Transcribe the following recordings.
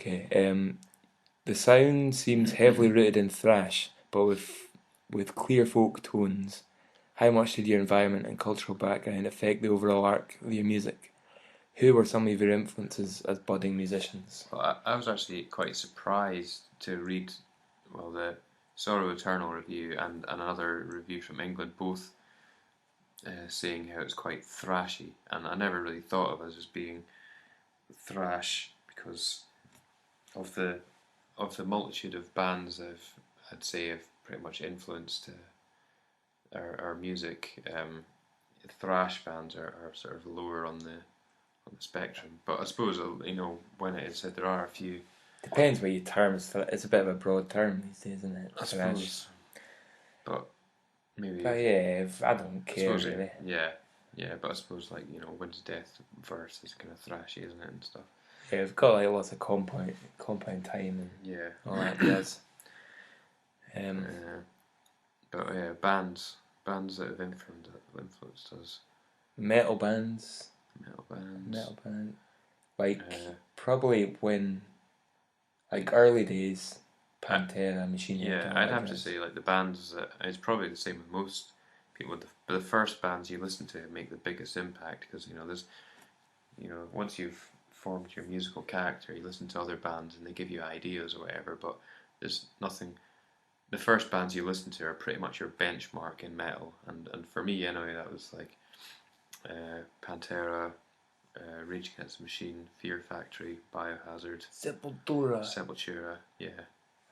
Okay. The sound seems heavily rooted in thrash, but with clear folk tones. How much did your environment and cultural background affect the overall arc of your music? Who were some of your influences as budding musicians? Well, I was actually quite surprised to read, well, the Sorrow Eternal review and another review from England, both saying how it's quite thrashy, and I never really thought of us as being thrash because of the multitude of bands I'd say have pretty much influenced our music. Thrash bands are sort of lower on the spectrum, but I suppose when it is said, there are a few. Depends what you term. It's a bit of a broad term these days, isn't it? I suppose, but maybe. But yeah, I don't care really. Yeah, but I suppose When's Death verse is kind of thrashy, isn't it, and stuff. Yeah, we've got like lots of compound time and all that jazz. But yeah, bands that have influenced us. Metal bands. Like probably when, like early days, Pantera, Machine Head. Yeah, I'd have to say like the bands that it's probably the same with most people. The first bands you listen to make the biggest impact because there's once you've formed your musical character, you listen to other bands and they give you ideas or whatever. But there's nothing. The first bands you listen to are pretty much your benchmark in metal, and for me anyway, that was like Pantera, Rage Against the Machine, Fear Factory, Biohazard, Sepultura, yeah,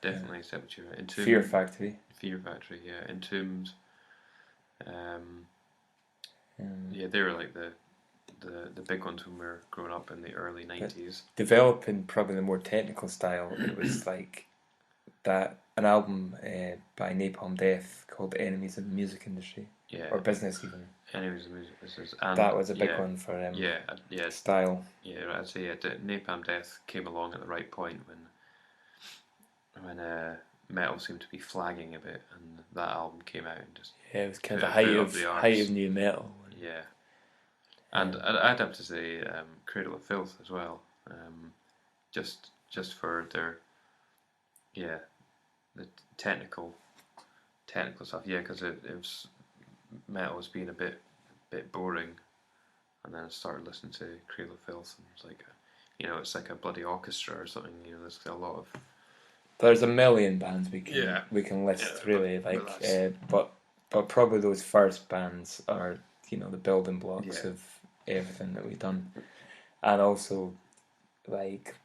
definitely Sepultura. Entombed, Fear Factory, yeah, Entombed. Yeah, they were like the big ones when we were growing up in the early 90s. Developing probably the more technical style, it was like that an album by Napalm Death called Enemies of the Music Industry. Yeah. Or Business even. Enemies of the Music Business. And that was a big one for style. Yeah, I'd say Napalm Death came along at the right point when metal seemed to be flagging a bit, and that album came out and just it was kind of the height of new metal. Yeah, and I'd have to say Cradle of Filth as well, just for their the technical stuff. Yeah, because it was metal was being a bit boring, and then I started listening to Cradle of Filth, and it's like it's like a bloody orchestra or something. There's a lot of. There's a million bands we can list really, but probably those first bands are the building blocks of everything that we've done, and also like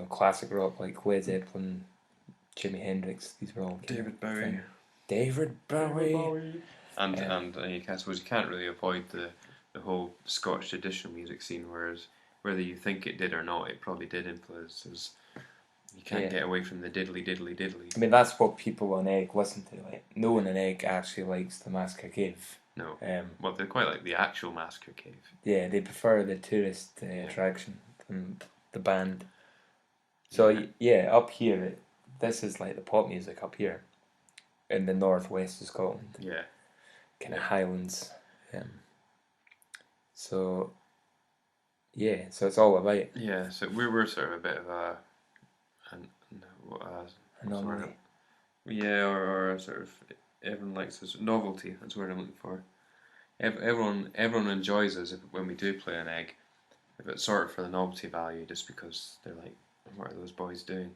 classic rock like Led Zeppelin, Jimi Hendrix. These were all David Bowie. And I suppose you can't really avoid the whole Scottish traditional music scene, whereas whether you think it did or not, it probably did influence us. You can't get away from the diddly diddly diddly. I mean, that's what people on Eigg listen to. Like, no one on Eigg actually likes the Massacre Cave. No. Well, they quite like the actual Massacre Cave. Yeah, they prefer the tourist attraction than the band. So up here, this is like the pop music up here in the northwest of Scotland. Yeah. Kind of Highlands. So it's all about. Yeah, so we were sort of a bit of anomaly. Yeah, or sort of everyone likes this novelty. That's what I'm looking for. Everyone enjoys us when we do play an Eigg. If it's sort of for the novelty value, just because they're like, what are those boys doing?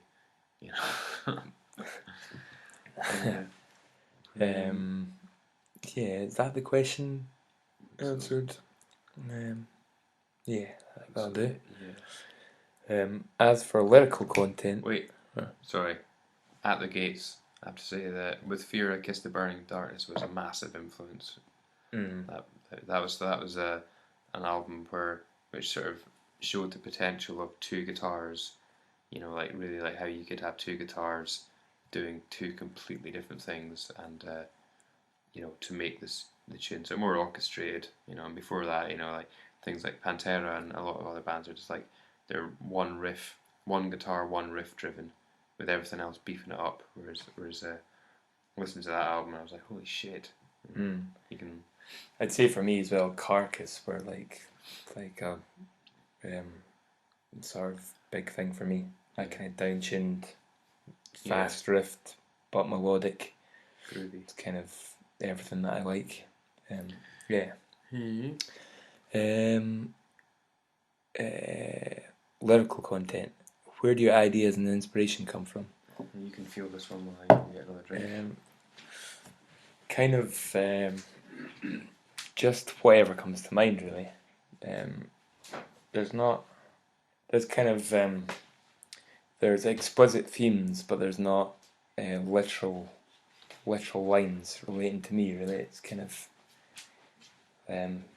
Is that the question answered? That'll do. Yeah. As for lyrical content... Wait, sorry. At the Gates, I have to say that With Fear I Kiss the Burning Darkness was a massive influence. That was an album which sort of showed the potential of two guitars, like really like how you could have two guitars doing two completely different things, and to make the tune so more orchestrated, and before that, like things like Pantera and a lot of other bands are just like they're one guitar, one riff driven, with everything else beefing it up. Whereas listening to that album, I was like, holy shit! You can. I'd say for me as well, Carcass were like a sort of big thing for me. That kind of down-tuned, fast riffed, but melodic. Groovy. It's kind of everything that I like. Yeah. Lyrical content. Where do your ideas and inspiration come from? You can feel this one while I get another drink. Kind of just whatever comes to mind, really. There's explicit themes, but there's not literal lines relating to me, really. It's kind of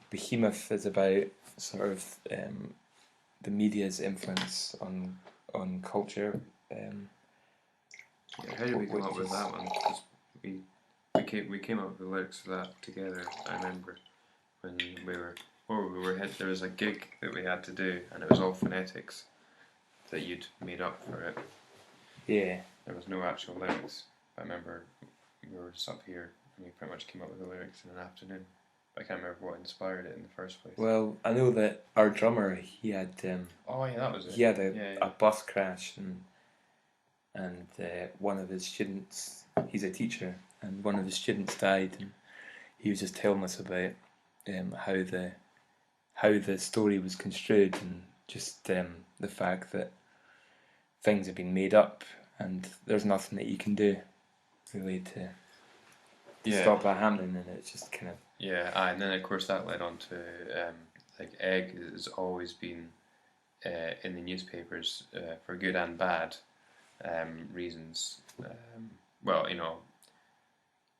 Behemoth is about sort of the media's influence on culture. How did we come up with that one? Because we came up with the lyrics for that together. I remember when there was a gig that we had to do, and it was all phonetics that you'd made up for it. Yeah. There was no actual lyrics. I remember we were just up here, and we pretty much came up with the lyrics in an afternoon. I can't remember what inspired it in the first place. Well, I know that our drummer, he had that was it. He had a bus crash, and one of his students, he's a teacher, and one of his students died, and he was just telling us about how the story was construed, and just the fact that things have been made up, and there's nothing that you can do really to stop that happening, and it's just kind of and then of course that led on to like Eigg has always been in the newspapers for good and bad reasons. Well,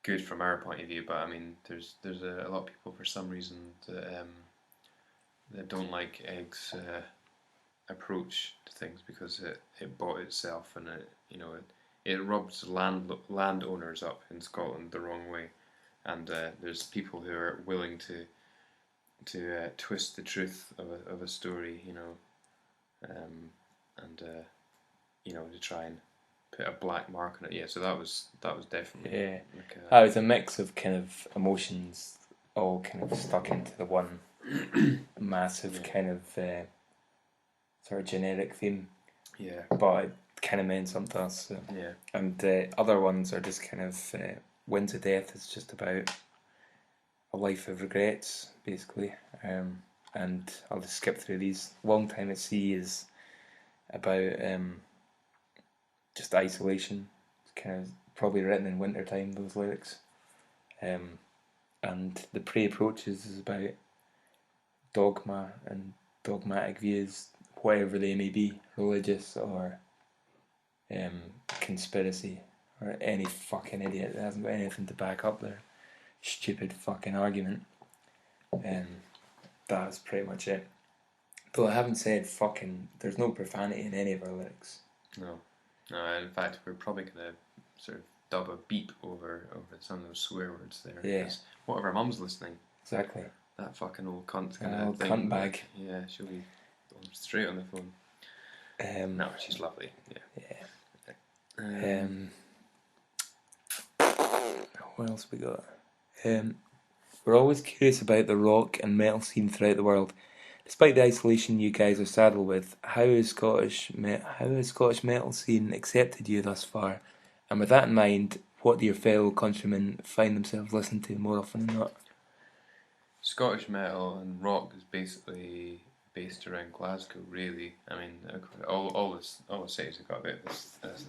good from our point of view, but I mean, there's a lot of people for some reason that don't like Egg's approach to things because it bought itself, and it rubs landowners up in Scotland the wrong way, and there's people who are willing to twist the truth of a story, to try and put a black mark on it. Yeah, so that was definitely it was a mix of kind of emotions all kind of stuck into the one massive kind of sort of generic theme. Yeah, but it kind of meant something to us. So. Yeah, and other ones are just kind of Winds of Death is just about a life of regrets, basically. And I'll just skip through these. Long Time at Sea is about just isolation. It's kind of probably written in winter time, those lyrics. And The Prey Approaches is about dogma and dogmatic views, whatever they may be, religious or conspiracy, or any fucking idiot that hasn't got anything to back up their stupid fucking argument. That's pretty much it. Though I haven't said fucking, there's no profanity in any of our lyrics. No, in fact, we're probably going to sort of dub a beep over some of those swear words there. Yeah. What if our mum's listening? Exactly. That fucking old cunt's going to think... cunt bag. Yeah, she'll be straight on the phone. No, she's lovely. Yeah. What else we got? We're always curious about the rock and metal scene throughout the world. Despite the isolation you guys are saddled with, how has Scottish metal scene accepted you thus far? And with that in mind, what do your fellow countrymen find themselves listening to more often than not? Scottish metal and rock is basically based around Glasgow, really. I mean, all the cities have got a bit of this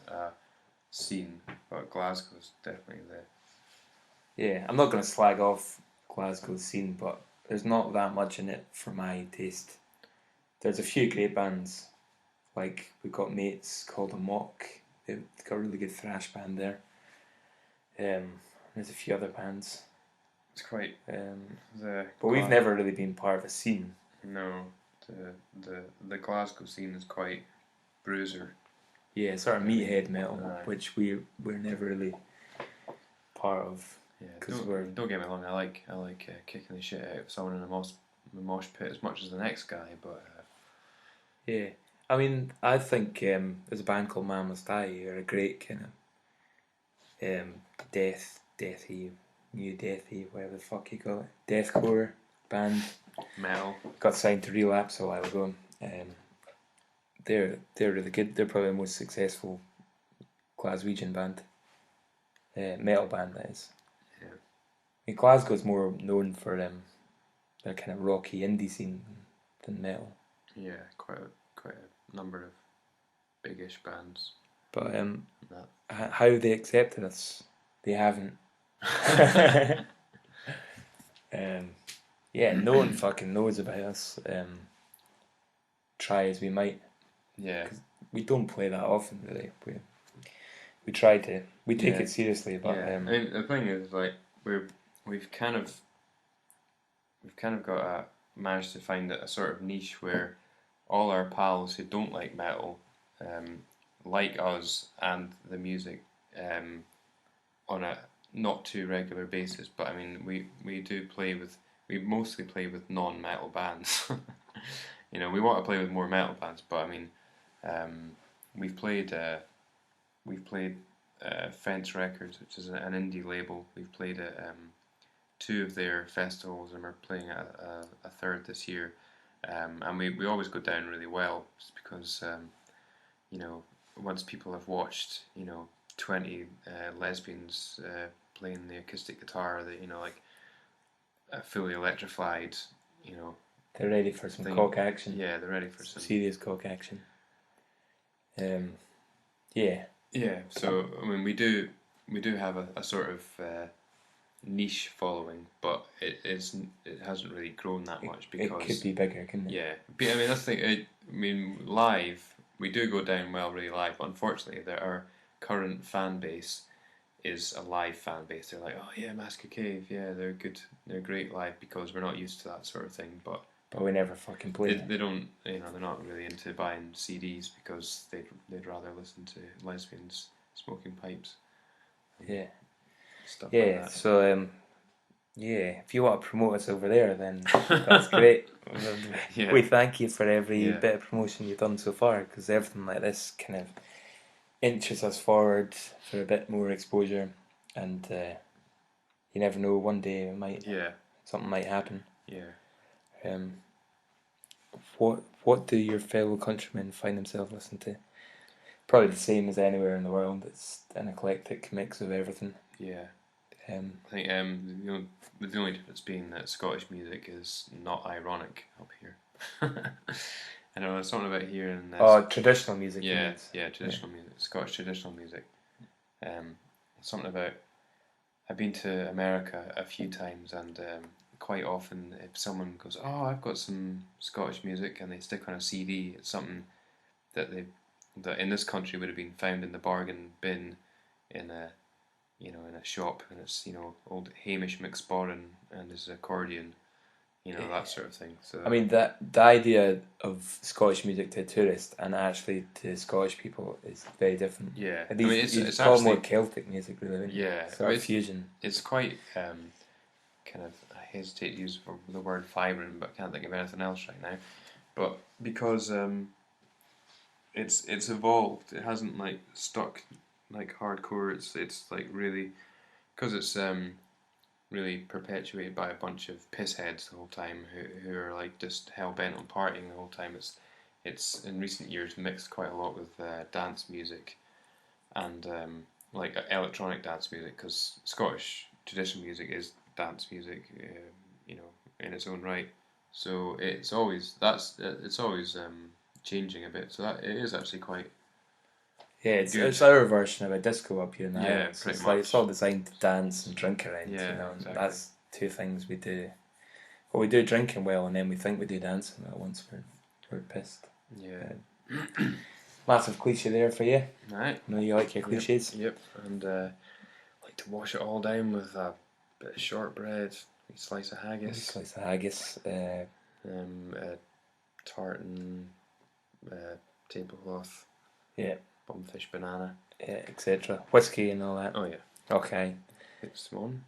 scene, but Glasgow's definitely the... Yeah, I'm not going to slag off Glasgow's scene, but there's not that much in it for my taste. There's a few great bands, like we've got mates called Amok. They've got a really good thrash band there. There's a few other bands. It's quite but we've never really been part of a scene. No, the Glasgow scene is quite bruiser. Yeah, sort of meathead metal, which we're never really part of. Yeah, don't get me wrong. I like kicking the shit out of someone in a mosh pit as much as the next guy, but yeah, I mean, I think there's a band called Man Must Die who are a great kind of deathy, new deathy, whatever the fuck you call it, deathcore band. Metal. Got signed to Relapse a while ago. they're really good. They're probably the most successful Glaswegian band, metal band that is. Yeah. I mean, Glasgow's more known for their kind of rocky indie scene than metal. Yeah, quite a number of biggish bands. But how they accepted us, they haven't. Yeah, no one fucking knows about us. Try as we might. Yeah. 'Cause we don't play that often, really. We try to. We take it seriously, but I mean, the thing is, like, we've kind of got managed to find a sort of niche where all our pals who don't like metal like us and the music on a not too regular basis. But I mean, we mostly play with non-metal bands. You know, we want to play with more metal bands, but I mean, we've played Fence Records, which is an indie label. We've played at 2 of their festivals, and we're playing at a third this year. And we always go down really well, just because you know, once people have watched 20 lesbians playing the acoustic guitar, that like fully electrified, they're ready for some cock action. Yeah, they're ready for some serious cock action. Yeah. Yeah. So I mean, we do have a sort of niche following, but it hasn't really grown that much, because it could be bigger, couldn't it? Yeah, I mean, that's the thing. I mean, live we do go down well really live. But unfortunately, our current fan base is a live fan base. They're like, oh yeah, Massacre Cave, yeah, they're good, they're great live, because we're not used to that sort of thing. But we never fucking play. They don't, they're not really into buying CDs, because they'd rather listen to lesbians smoking pipes. Yeah. Stuff like that. So if you want to promote us over there, then that's great. We thank you for every bit of promotion you've done so far, because everything like this kind of inches us forward for a bit more exposure, and you never know, one day something might happen. Yeah. What do your fellow countrymen find themselves listening to? Probably the same as anywhere in the world. It's an eclectic mix of everything. Yeah. I think the only difference being that Scottish music is not ironic up here. I know there's something about here in traditional music. Traditional music, Scottish traditional music. Something about, I've been to America a few times, and quite often if someone goes, oh, I've got some Scottish music, and they stick on a CD, it's something that in this country would have been found in the bargain bin in a shop, and it's old Hamish McSporran and his accordion, that sort of thing. So I mean, the idea of Scottish music to a tourist and actually to Scottish people is very different. Yeah, it's called more Celtic music, really. Yeah, sort of fusion. It's quite kind of, I hesitate to use the word vibrant, but I can't think of anything else right now. But because it's evolved, it hasn't like stuck like hardcore. It's like really, because it's really perpetuated by a bunch of pissheads the whole time who are like just hell bent on partying the whole time. It's in recent years mixed quite a lot with dance music and like electronic dance music, because Scottish traditional music is dance music, in its own right. So it's always changing a bit. So that it is actually quite. Yeah, it's our version of a disco up here in the Highlands. Pretty it's much. Like, it's all designed to dance and drink around. Exactly. That's 2 things we do. Well, we do drinking well, and then we think we do dancing well once we're pissed. Yeah. Massive cliche there for you. Right. I know you like your cliches. Yep. And like to wash it all down with a bit of shortbread, a slice of haggis. A tartan, tablecloth. Yeah. Bumfish banana. Etc. Whiskey and all that. Oh yeah. Okay. It's one.